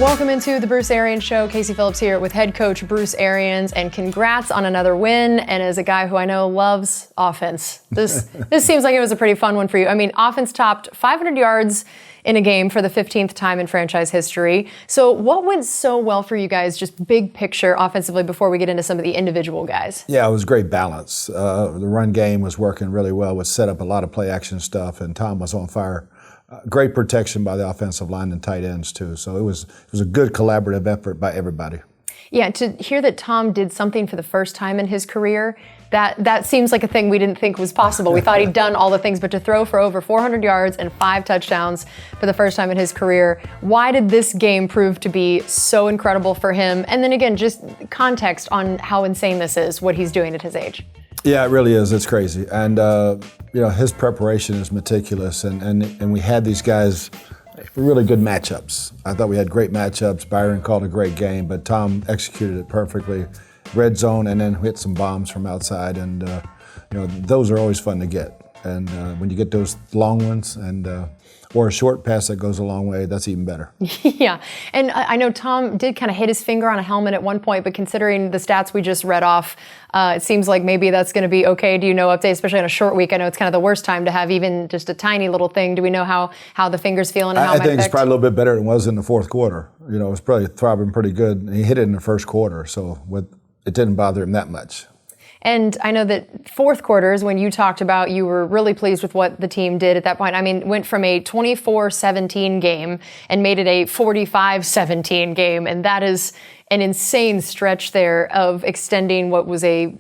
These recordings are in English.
Welcome into the Bruce Arians Show. Casey Phillips here with head coach Bruce Arians, and congrats on another win. And as a guy who I know loves offense, this seems like it was a pretty fun one for you. I mean, offense topped 500 yards in a game for the 15th time in franchise history. So what went so well for you guys, just big picture offensively, before we get into some of the individual guys? Yeah, it was great balance. The run game was working really well. We set up a lot of play action stuff, and Tom was on fire. Great protection by the offensive line and tight ends too. So it was a good collaborative effort by everybody. Yeah, to hear that Tom did something for the first time in his career, that seems like a thing we didn't think was possible. We thought he'd done all the things, but to throw for over 400 yards and 5 touchdowns for the first time in his career, why did this game prove to be so incredible for him? And then again, just context on how insane this is, what he's doing at his age. Yeah, it really is. It's crazy. And, his preparation is meticulous. And we had these guys really good matchups. I thought we had great matchups. Byron called a great game, but Tom executed it perfectly. Red zone, and then hit some bombs from outside. And, those are always fun to get. And when you get those long ones or a short pass that goes a long way, that's even better. Yeah, and I know Tom did kind of hit his finger on a helmet at one point, but considering the stats we just read off, it seems like maybe that's going to be okay. Do you know update, especially on a short week? I know it's kind of the worst time to have even just a tiny little thing. Do we know how the finger's feeling and how it might I think affect? It's probably a little bit better than it was in the fourth quarter. It was probably throbbing pretty good. He hit it in the first quarter, so it didn't bother him that much. And I know that fourth quarters, when you talked about, you were really pleased with what the team did at that point. I mean, went from a 24-17 game and made it a 45-17 game. And that is an insane stretch there of extending what was a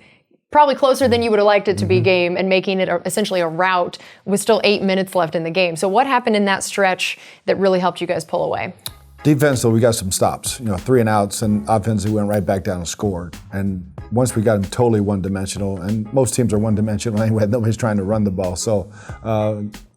probably closer than you would have liked it to be game and making it essentially a rout with still 8 minutes left in the game. So what happened in that stretch that really helped you guys pull away? Defensively, we got some stops, 3 and outs, and offensively went right back down and scored. And once we got them totally one-dimensional, and most teams are one-dimensional anyway, nobody's trying to run the ball. So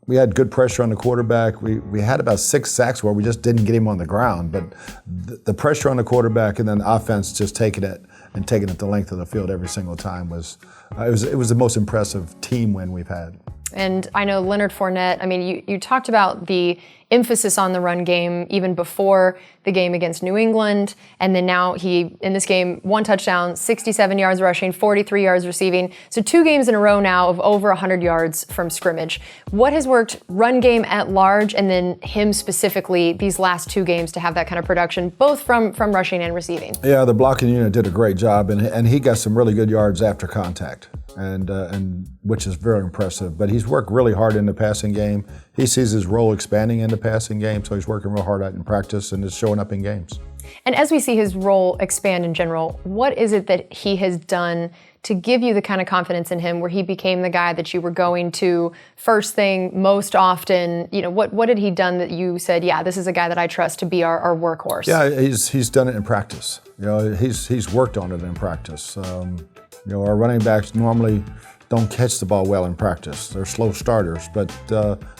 we had good pressure on the quarterback. We had about 6 sacks where we just didn't get him on the ground. But the pressure on the quarterback and then the offense just taking it the length of the field every single time was the most impressive team win we've had. And I know Leonard Fournette, I mean, you talked about the emphasis on the run game even before the game against New England. And then now he, in this game, 1 touchdown, 67 yards rushing, 43 yards receiving. So 2 games in a row now of over 100 yards from scrimmage. What has worked run game at large, and then him specifically these last 2 games to have that kind of production, both from rushing and receiving? Yeah, the blocking unit did a great job, and he got some really good yards after contact. And which is very impressive. But he's worked really hard in the passing game. He sees his role expanding in the passing game, so he's working real hard at it in practice and is showing up in games. And as we see his role expand in general, what is it that he has done to give you the kind of confidence in him where he became the guy that you were going to first thing most often? What had he done that you said, yeah, this is a guy that I trust to be our workhorse? Yeah, he's done it in practice. He's worked on it in practice. Our running backs normally don't catch the ball well in practice. They're slow starters, but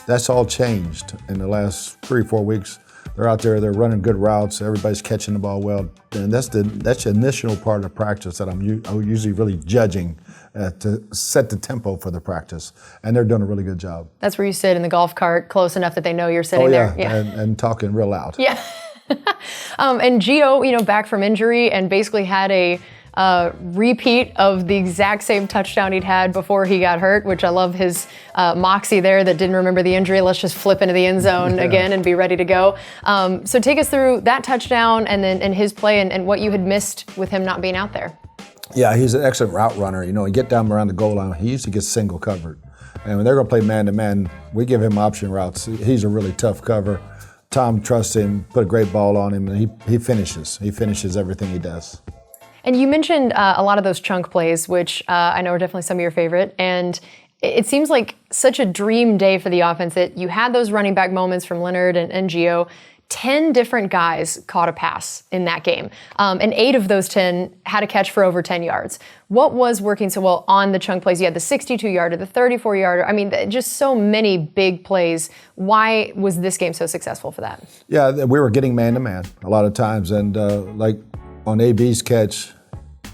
that's all changed in the last 3 or 4 weeks. They're out there, they're running good routes, everybody's catching the ball well, and that's the initial part of practice that I'm usually really judging to set the tempo for the practice, and they're doing a really good job. That's where you sit in the golf cart close enough that they know you're sitting there. Yeah. And talking real loud. Yeah. And Gio, back from injury and basically had a repeat of the exact same touchdown he'd had before he got hurt, which I love his moxie there that didn't remember the injury. Let's just flip into the end zone again and be ready to go. So take us through that touchdown and his play and what you had missed with him not being out there. Yeah, he's an excellent route runner. He get down around the goal line. He usually gets single covered. And when they're going to play man-to-man, we give him option routes. He's a really tough cover. Tom trusts him, put a great ball on him, and he finishes. He finishes everything he does. And you mentioned a lot of those chunk plays, which I know are definitely some of your favorite. And it seems like such a dream day for the offense that you had those running back moments from Leonard and Gio. 10 different guys caught a pass in that game. And 8 of those 10 had a catch for over 10 yards. What was working so well on the chunk plays? You had the 62-yarder, the 34-yarder. I mean, just so many big plays. Why was this game so successful for that? Yeah, we were getting man-to-man a lot of times. And like on AB's catch,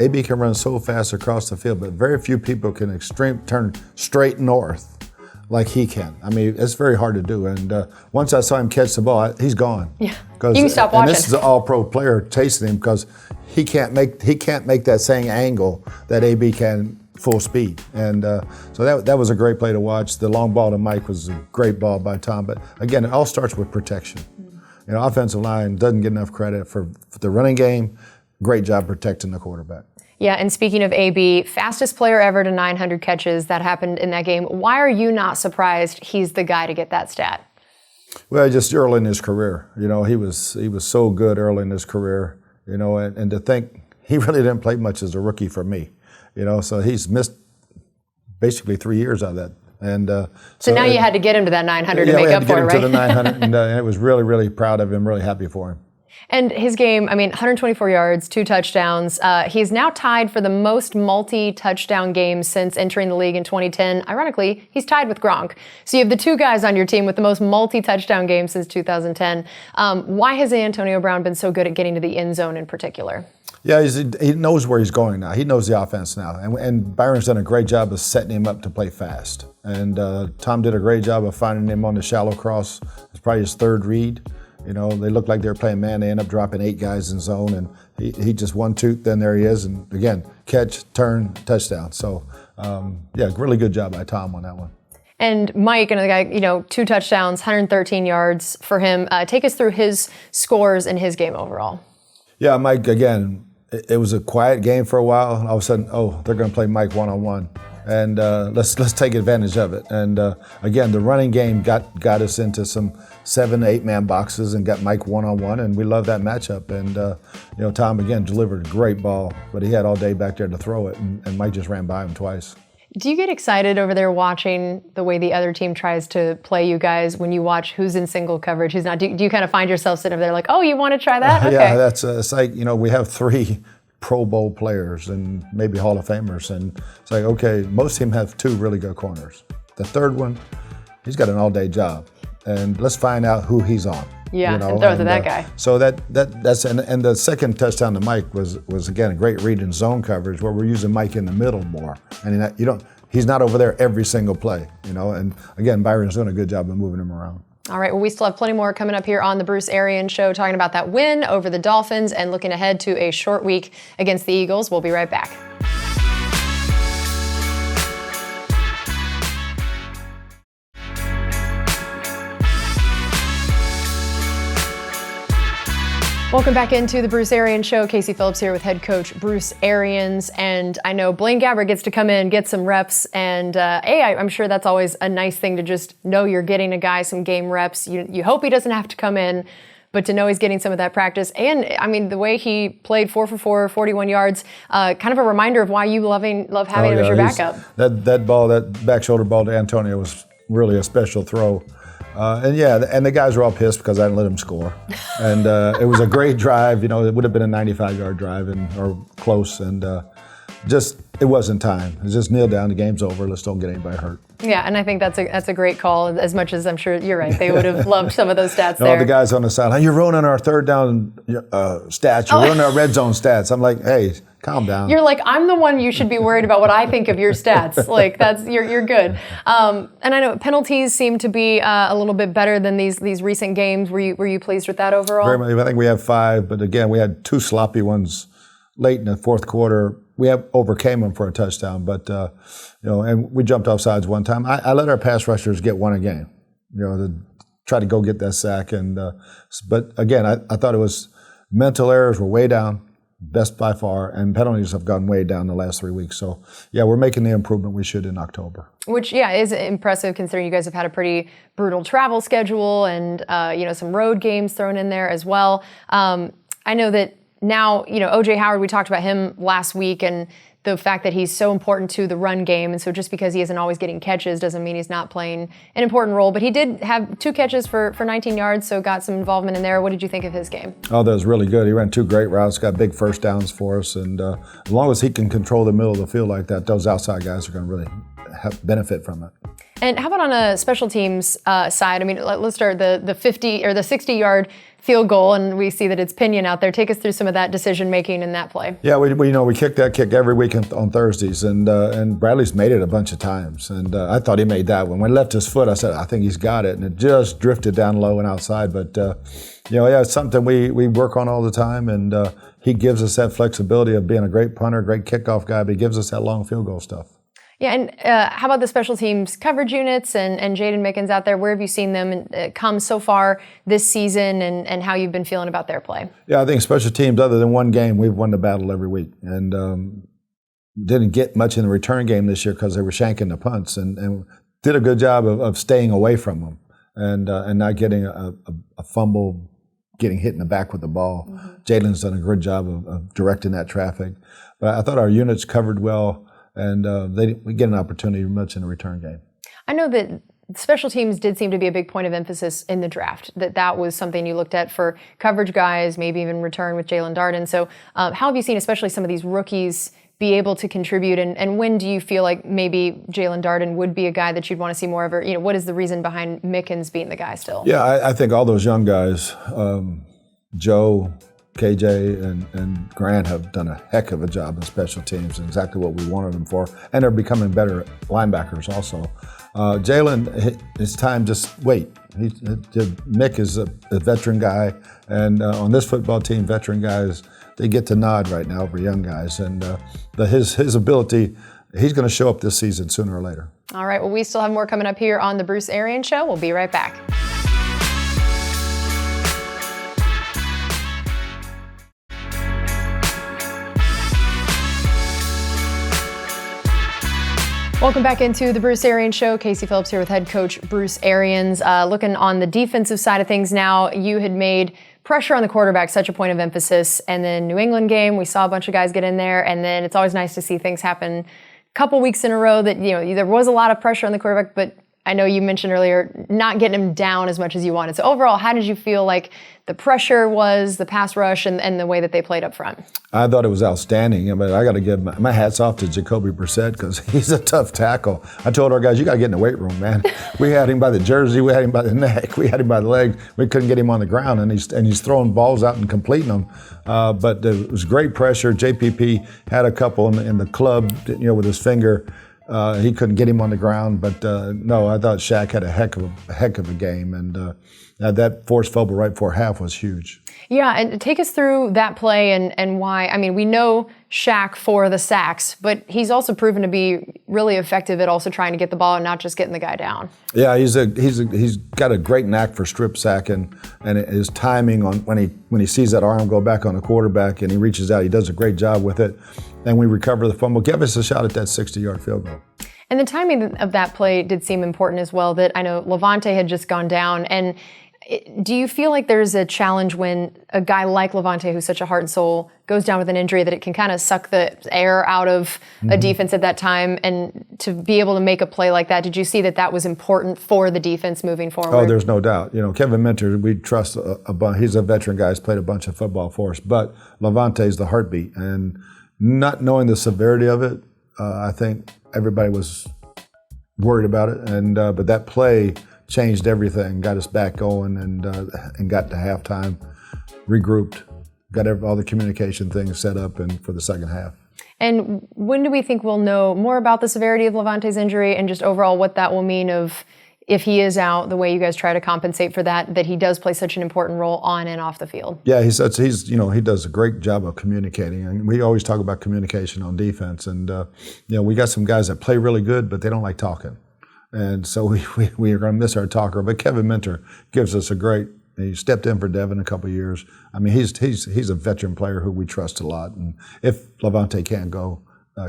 AB can run so fast across the field, but very few people can turn straight north like he can. I mean, it's very hard to do. And once I saw him catch the ball, he's gone. Yeah, you can stop watching. And this is an all-pro player chasing him because he can't make that same angle that AB can full speed. And so that was a great play to watch. The long ball to Mike was a great ball by Tom. But again, it all starts with protection. You know, offensive line doesn't get enough credit for the running game. Great job protecting the quarterback. Yeah, and speaking of AB, fastest player ever to 900 catches, that happened in that game. Why are you not surprised he's the guy to get that stat? Well, just early in his career. You know, he was so good early in his career, you know, and to think he really didn't play much as a rookie for me, you know, so he's missed basically 3 years out of that. And so now you had to get him to that 900 to make up for it, right? Yeah, we had to get him to the 900, and it was really, really proud of him, really happy for him. And his game, I mean, 124 yards, 2 touchdowns. He's now tied for the most multi-touchdown games since entering the league in 2010. Ironically, he's tied with Gronk. So you have the 2 guys on your team with the most multi-touchdown games since 2010. Why has Antonio Brown been so good at getting to the end zone in particular? Yeah, he knows where he's going now. He knows the offense now. And Byron's done a great job of setting him up to play fast. And Tom did a great job of finding him on the shallow cross. It's probably his 3rd read. You know, they looked like they were playing man. They end up dropping 8 guys in zone, and he just 1-2, then there he is. And again, catch, turn, touchdown. So, yeah, really good job by Tom on that one. And Mike, another guy, you know, 2 touchdowns, 113 yards for him. Take us through his scores in his game overall. Yeah, Mike, again, it was a quiet game for a while. And all of a sudden, they're going to play Mike one-on-one. And let's take advantage of it. And again, the running game got us into some 7 to 8 man boxes and got Mike one-on-one, and we love that matchup. And you know, Tom again delivered a great ball, but he had all day back there to throw it, and Mike just ran by him twice. Do you get excited over there watching the way the other team tries to play you guys when you watch who's in single coverage, who's not? Do you kind of find yourself sitting over there like, oh, you want to try that? Okay. Yeah, that's it's like, you know, we have 3 Pro Bowl players and maybe Hall of Famers, and it's like, okay, most teams have 2 really good corners. The 3rd one, he's got an all-day job, and let's find out who he's on. Yeah, you know? and throw it to that guy. So that's and the second touchdown to Mike was again a great read in zone coverage where we're using Mike in the middle more, and he's not over there every single play, you know. And again, Byron's doing a good job of moving him around. All right, well, we still have plenty more coming up here on the Bruce Arians Show, talking about that win over the Dolphins and looking ahead to a short week against the Eagles. We'll be right back. Welcome back into the Bruce Arians Show. Casey Phillips here with head coach Bruce Arians. And I know Blaine Gabbert gets to come in, get some reps. And I'm sure that's always a nice thing to just know you're getting a guy some game reps. You hope he doesn't have to come in, but to know he's getting some of that practice. And I mean, the way he played 4 for 4, 41 yards, kind of a reminder of why you love having him as your backup. That ball, that back shoulder ball to Antonio was really a special throw. And the guys were all pissed because I didn't let them score. And it was a great drive. You know, it would have been a 95-yard drive or close. And it wasn't time. It was just kneel down. The game's over. Let's don't get anybody hurt. Yeah, and I think that's a great call. As much as I'm sure you're right, they would have loved some of those stats there. All the guys on the sideline, you're ruining our 3rd down stats. You're ruining our red zone stats. I'm like, hey, calm down. You're like, I'm the one you should be worried about what I think of your stats. Like you're good. And I know penalties seem to be a little bit better than these recent games. Were you pleased with that overall? Very much. I think we have 5, but again, we had 2 sloppy ones late in the 4th quarter. We overcame them for a touchdown, but and we jumped off sides one time. I let our pass rushers get 1 a game, to try to go get that sack. And but again, I thought it was mental errors were way down, best by far, and penalties have gone way down the last 3 weeks. So yeah, we're making the improvement we should in October. Which is impressive considering you guys have had a pretty brutal travel schedule and some road games thrown in there as well. I know that. Now, O.J. Howard, we talked about him last week and the fact that he's so important to the run game. And so just because he isn't always getting catches doesn't mean he's not playing an important role. But he did have 2 catches for 19 yards, so got some involvement in there. What did you think of his game? Oh, that was really good. He ran 2 great routes, got big first downs for us. And as long as he can control the middle of the field like that, those outside guys are going to really benefit from it. And how about on a special teams side? I mean, let's start the 50 or the 60-yard field goal, and we see that it's Pinion out there. Take us through some of that decision making in that play. Yeah, we kick that kick every week on Thursdays, and Bradley's made it a bunch of times, and I thought he made that one. When he left his foot, I said, I think he's got it, and it just drifted down low and outside. But it's something we work on all the time, and he gives us that flexibility of being a great punter, great kickoff guy, but he gives us that long field goal stuff. Yeah, and how about the special teams coverage units and Jaden Mickens out there? Where have you seen them come so far this season, and how you've been feeling about their play? Yeah, I think special teams, other than one game, we've won the battle every week. And didn't get much in the return game this year because they were shanking the punts, and did a good job of staying away from them and not getting a fumble, getting hit in the back with the ball. Mm-hmm. Jalen's done a good job of directing that traffic. But I thought our units covered well, and we get an opportunity much in the return game. I know that special teams did seem to be a big point of emphasis in the draft, that was something you looked at for coverage guys, maybe even return with Jalen Darden. So how have you seen especially some of these rookies be able to contribute, and when do you feel like maybe Jalen Darden would be a guy that you'd want to see more of? Or, what is the reason behind Mickens being the guy still? Yeah, I think all those young guys, Joe, KJ, and Grant have done a heck of a job in special teams, exactly what we wanted them for, and they're becoming better linebackers also. Jalen, his time, just wait. Mick is a veteran guy, and on this football team, veteran guys, they get to nod right now over young guys, and his ability, he's going to show up this season sooner or later. All right, well, we still have more coming up here on the Bruce Arians Show. We'll be right back. Welcome back into the Bruce Arians Show. Casey Phillips here with head coach Bruce Arians. Looking on the defensive side of things now, you had made pressure on the quarterback such a point of emphasis. And then New England game, we saw a bunch of guys get in there. And then it's always nice to see things happen a couple weeks in a row that, there was a lot of pressure on the quarterback, but I know you mentioned earlier not getting him down as much as you wanted. So overall, how did you feel like the pressure was, the pass rush, and the way that they played up front? I thought it was outstanding. But I got to give my hats off to Jacoby Brissett because he's a tough tackle. I told our guys, you got to get in the weight room, man. We had him by the jersey, we had him by the neck, we had him by the leg. We couldn't get him on the ground, and he's throwing balls out and completing them. But it was great pressure. JPP had a couple in the club, with his finger. He couldn't get him on the ground, but no, I thought Shaq had a heck of a game, and that forced fumble right before half was huge. Yeah, and take us through that play and why. I mean, we know Shaq for the sacks, but he's also proven to be really effective at also trying to get the ball and not just getting the guy down. Yeah, he's got a great knack for strip sacking, and his timing on when he sees that arm go back on the quarterback and he reaches out, he does a great job with it. And we recover the fumble, give us a shot at that 60-yard field goal. And the timing of that play did seem important as well. That I know Levante had just gone down, and do you feel like there's a challenge when a guy like Levante, who's such a heart and soul, goes down with an injury, that it can kind of suck the air out of a defense at that time? And to be able to make a play like that, did you see that was important for the defense moving forward? Oh, there's no doubt. Kevin Minter, we trust he's a veteran guy, he's played a bunch of football for us, but Levante's the heartbeat. And not knowing the severity of it, I think everybody was worried about it. And but that play changed everything, got us back going, and got to halftime, regrouped, got all the communication things set up and for the second half. And when do we think we'll know more about the severity of Levante's injury and just overall what that will mean of if he is out, the way you guys try to compensate for that he does play such an important role on and off the field? Yeah, he does a great job of communicating, and we always talk about communication on defense. And we got some guys that play really good, but they don't like talking, and so we are going to miss our talker. But Kevin Minter gives us he stepped in for Devin a couple of years. I mean, he's a veteran player who we trust a lot, and if Levante can't go,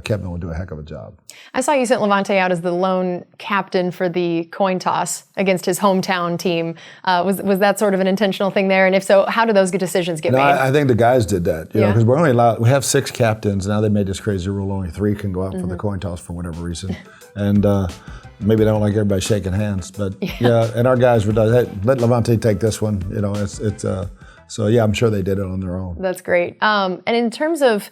Kevin will do a heck of a job. I saw you sent Levante out as the lone captain for the coin toss against his hometown team. Was that sort of an intentional thing there? And if so, how do those decisions get made? I think the guys did that, because we're only allowed, we have 6 captains. Now they made this crazy rule, only 3 can go out for the coin toss for whatever reason. And maybe they don't like everybody shaking hands, but and our guys were, hey, let Levante take this one. So I'm sure they did it on their own. That's great. And in terms of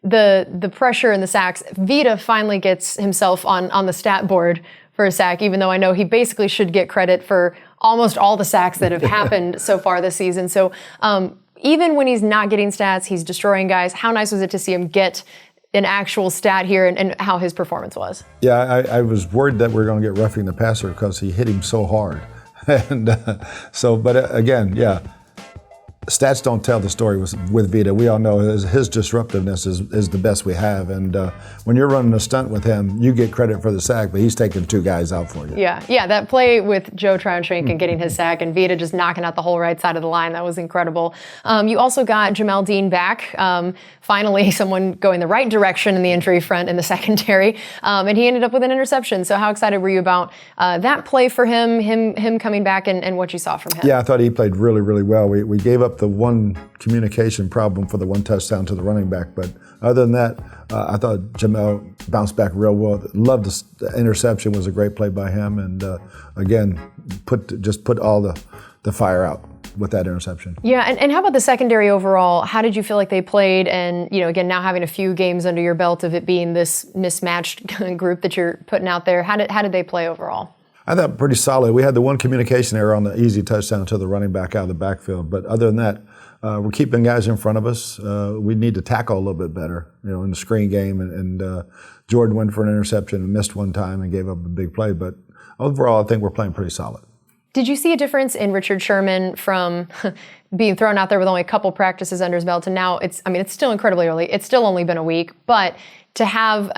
the pressure and the sacks, Vita finally gets himself on the stat board for a sack, even though I know he basically should get credit for almost all the sacks that have happened so far this season. So even when he's not getting stats, he's destroying guys. How nice was it to see him get an actual stat here and how his performance was? Yeah, I was worried that we were going to get roughing the passer because he hit him so hard. And but again, yeah, stats don't tell the story with Vita. We all know his disruptiveness is the best we have. And when you're running a stunt with him, you get credit for the sack, but he's taking two guys out for you. Yeah, that play with Joe Traunshank and getting his sack and Vita just knocking out the whole right side of the line, that was incredible. You also got Jamel Dean back. Finally, someone going the right direction in the injury front in the secondary. And he ended up with an interception. So how excited were you about that play for him coming back and what you saw from him? Yeah, I thought he played really, really well. We gave up the one communication problem for the one touchdown to the running back, but other than that, I thought Jamel bounced back real well. Loved the interception, was a great play by him, and again, put all the fire out with that interception. Yeah, and how about the secondary overall? How did you feel like they played? And again, now having a few games under your belt of it being this mismatched group that you're putting out there, how did they play overall? I thought pretty solid. We had the one communication error on the easy touchdown to the running back out of the backfield. But other than that, we're keeping guys in front of us. We need to tackle a little bit better, in the screen game. And Jordan went for an interception and missed one time and gave up a big play. But overall, I think we're playing pretty solid. Did you see a difference in Richard Sherman from being thrown out there with only a couple practices under his belt, and now it's still incredibly early. It's still only been a week, but to have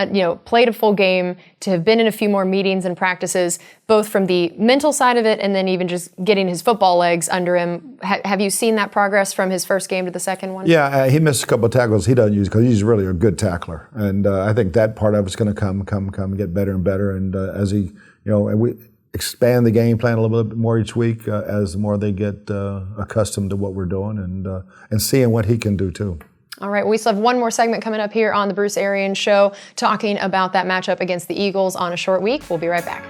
played a full game, to have been in a few more meetings and practices, both from the mental side of it and then even just getting his football legs under him. Have you seen that progress from his first game to the second one? Yeah, he missed a couple of tackles he doesn't use because he's really a good tackler, and I think that part of it's going to come and get better and better. And as he, and we expand the game plan a little bit more each week as the more they get accustomed to what we're doing and seeing what he can do too. All right, we still have one more segment coming up here on the Bruce Arians Show, talking about that matchup against the Eagles on a short week. We'll be right back.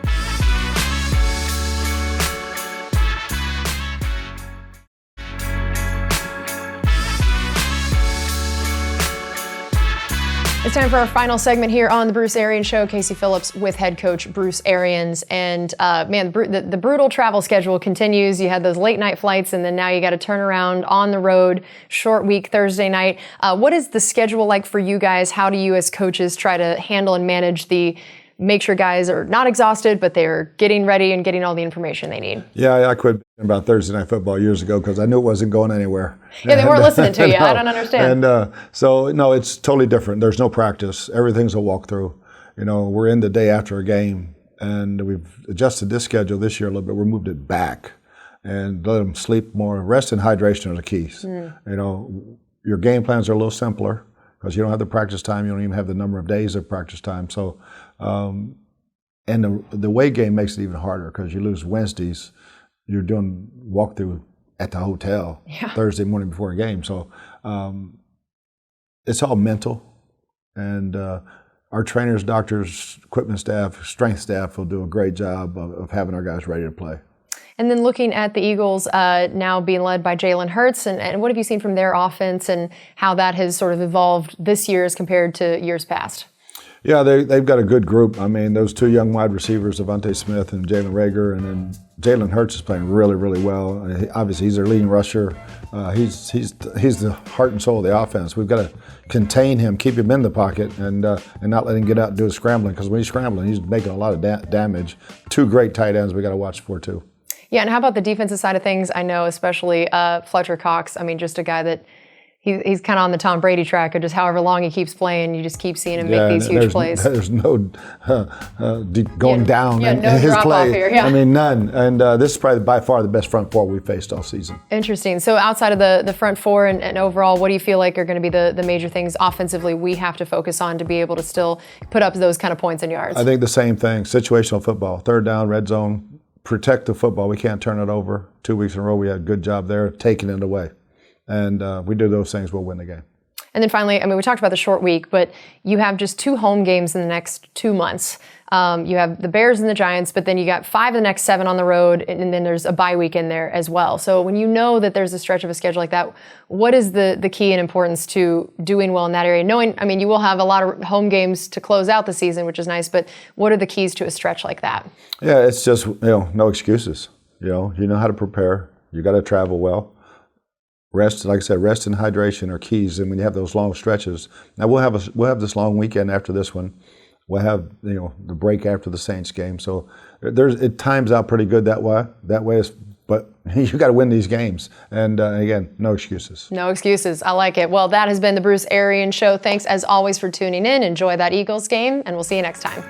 It's time for our final segment here on the Bruce Arians Show. Casey Phillips with head coach Bruce Arians. And the brutal travel schedule continues. You had those late night flights, and then now you got to turn around on the road, short week Thursday night. What is the schedule like for you guys? How do you as coaches try to handle and manage make sure guys are not exhausted, but they're getting ready and getting all the information they need? Yeah, I quit about Thursday Night Football years ago because I knew it wasn't going anywhere. Yeah, they weren't listening to you. No. I don't understand. And so, no, it's totally different. There's no practice. Everything's a walkthrough. We're in the day after a game, and we've adjusted this schedule this year a little bit. We moved it back and let them sleep more. Rest and hydration are the keys. Your game plans are a little simpler because you don't have the practice time. You don't even have the number of days of practice time. So, and the away game makes it even harder because you lose Wednesdays. You're doing walkthrough at the hotel Thursday morning before a game. So it's all mental. And our trainers, doctors, equipment staff, strength staff will do a great job of having our guys ready to play. And then looking at the Eagles now being led by Jalen Hurts, and what have you seen from their offense and how that has sort of evolved this year as compared to years past? Yeah, they've got a good group. I mean, those two young wide receivers, Devontae Smith and Jalen Reagor, and then Jalen Hurts is playing really, really well. Obviously, he's their leading rusher. He's the heart and soul of the offense. We've got to contain him, keep him in the pocket, and not let him get out and do his scrambling, because when he's scrambling, he's making a lot of damage. Two great tight ends we got to watch for, too. Yeah, and how about the defensive side of things? I know especially Fletcher Cox, just a guy that he's kind of on the Tom Brady track of just however long he keeps playing, you just keep seeing him make these huge plays. There's no going down in his play. Here, none. And this is probably by far the best front four we've faced all season. Interesting. So outside of the front four and overall, what do you feel like are going to be the major things offensively we have to focus on to be able to still put up those kind of points and yards? I think the same thing. Situational football. Third down, red zone. Protect the football. We can't turn it over. 2 weeks in a row, we had a good job there, taking it away. And we do those things, we'll win the game. And then finally, I mean, we talked about the short week, but you have just 2 home games in the next 2 months. You have the Bears and the Giants, but then you got 5 of the next 7 on the road, and then there's a bye week in there as well. So when you know that there's a stretch of a schedule like that, what is the key and importance to doing well in that area? Knowing, I mean, you will have a lot of home games to close out the season, which is nice, but what are the keys to a stretch like that? Yeah, it's just, no excuses. You know how to prepare. You got to travel well. Rest, like I said, rest and hydration are keys. And when you have those long stretches, now we'll have this long weekend after this one. We'll have the break after the Saints game. So it times out pretty good that way. But you got to win these games. And again, no excuses. No excuses. I like it. Well, that has been the Bruce Arians Show. Thanks as always for tuning in. Enjoy that Eagles game, and we'll see you next time.